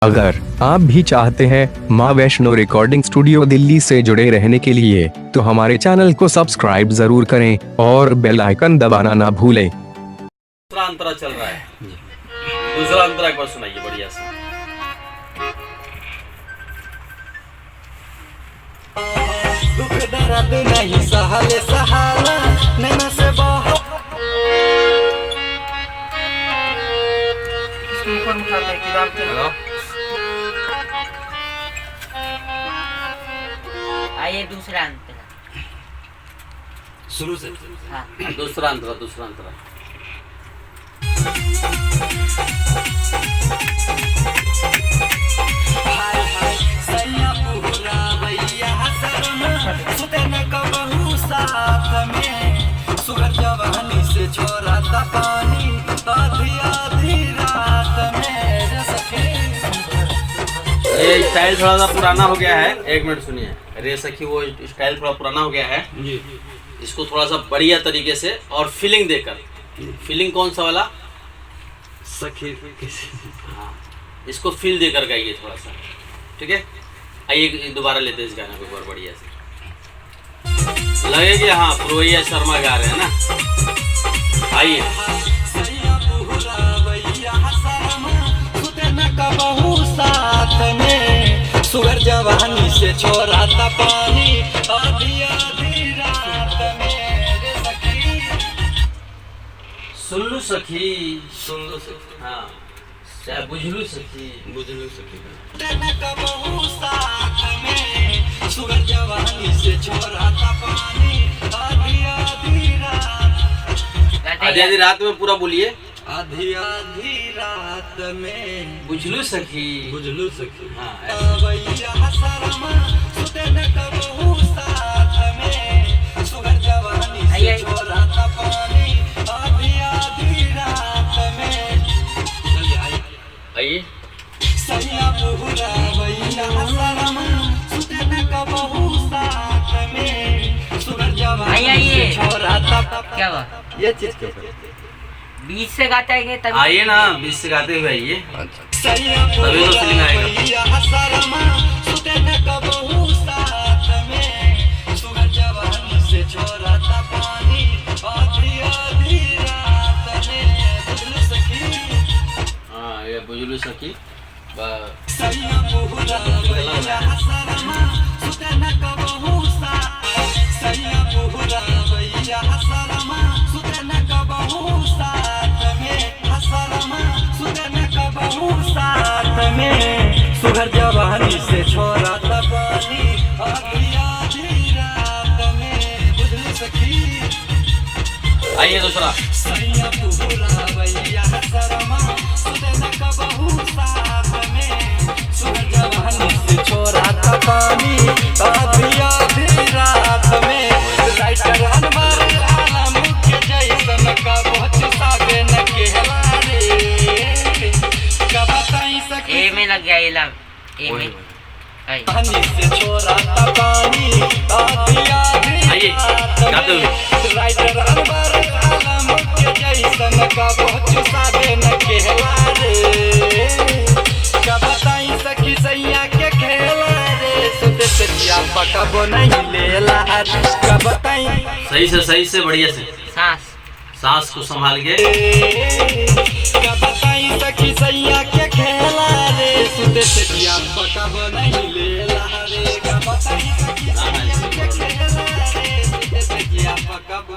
अगर आप भी चाहते हैं माँ वैष्णो रिकॉर्डिंग स्टूडियो दिल्ली से जुड़े रहने के लिए तो हमारे चैनल को सब्सक्राइब जरूर करें और बेल आइकन दबाना ना भूलें। दूसरा अंतरा चल रहा है। दूसरा अंतरा एक बार सुनाइए बढ़िया से। दुख दर्द नहीं सहले सहाला नैना से बहुत हेलो आइए दूसरा अंतरा शुरू से। हाँ दूसरा अंतरा हाय हाय सैया पूरा भैया शर्म सुते न कबहू साथ में सुगर जवानी से छोरा था पानी आधी आधी रात में रे सखी। ये स्टाइल थोड़ा सा पुराना हो गया है। एक मिनट सुनिए। रे सखी वो स्टाइल थोड़ा पुराना हो गया है। इसको थोड़ा सा बढ़िया तरीके से और फीलिंग देकर। फीलिंग कौन सा वाला? सखी हाँ, इसको फील देकर गाइए थोड़ा सा। ठीक है, आइए दोबारा लेते हैं इस गाने को और बढ़िया से लगे कि हाँ पुरोहिया शर्मा गा रहे हैं ना। आइए सैया पूरा भैया शर्म सुते न कबहू साथ में सुगर जवानी से छोरा था पानी आधी आधी रात में रे सखी। सुन लो सखी हाँ चाहे बुझलू सखी सुते न कबहू साथ में सुगर जवानी से छोरा था पानी आधी आधी रात। आधी रात में पूरा बोलिए। आधी आधी रात में बुझलू सखी हाँ भैया शर्म सुते न कबहू साथ में सुगर जवानी से छोरा था पानी आधी आधी रात में। आइए सैया पूरा भैया शर्म सुते न कबहू साथ में सुगर जवानी से छोरा था। क्या हुआ? ये चीज क्यों? बीच से गाते आएंगे तभी। आइए ना, बीच से गाते हुए आइए। सैया तभी तो फीलिंग आएगा। भैया शर्म सुते न कबहू साथ में सुगर जवानी से छोरा था पानी आधी आधी रात में बुझलू सखी। हाँ ये बुझलू सखी सैया पूरा भैया शर्म सुते न कबहू साथ सैया पूरा भैया शर्म सुते न कबहू साथ में शर्म सुते न कबहू साथ में सुगर जवानी से छोरा था पानी आधी आधी रात में बुझलू सखी। आइए दूसरा। सैया पूरा भैया शर्म सुते न कबहू साथ में सुगर जवानी से छोरा था पानी आधी आधी रात में। राइटर हनुमान आलम के जैसन का बहुत सागे न कहला रे का बताई सखी। ए में लग गया ये लग ए में। आई पानी से छोरा था पानी आधी आधी आइए गाते हुए। राइटर हनुमान आलम के जैसन का बहुत सागे न कहला रे का बताई सखी सैया के खेला रे सुते से जिया पकबो नहीं लेला का बताई सही से बढ़िया से सांस को संभाल के। का बताई सखी सैया के खेला रे सुते से जिया पकबो नहीं लेला रे का बताई सखी सैया के खेला रे सुते से जिया पकबो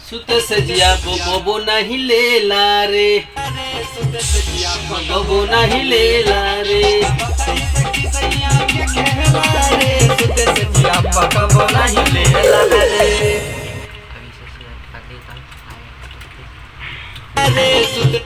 सुते से जिया पकबो नहीं लेला रे सुते से जिया पकबो नहीं लेला रे। बताई सखी सैया के खेला रे सुते से जिया पकबो नहीं लेला रे अभी से कर देता हूँ। रे सुते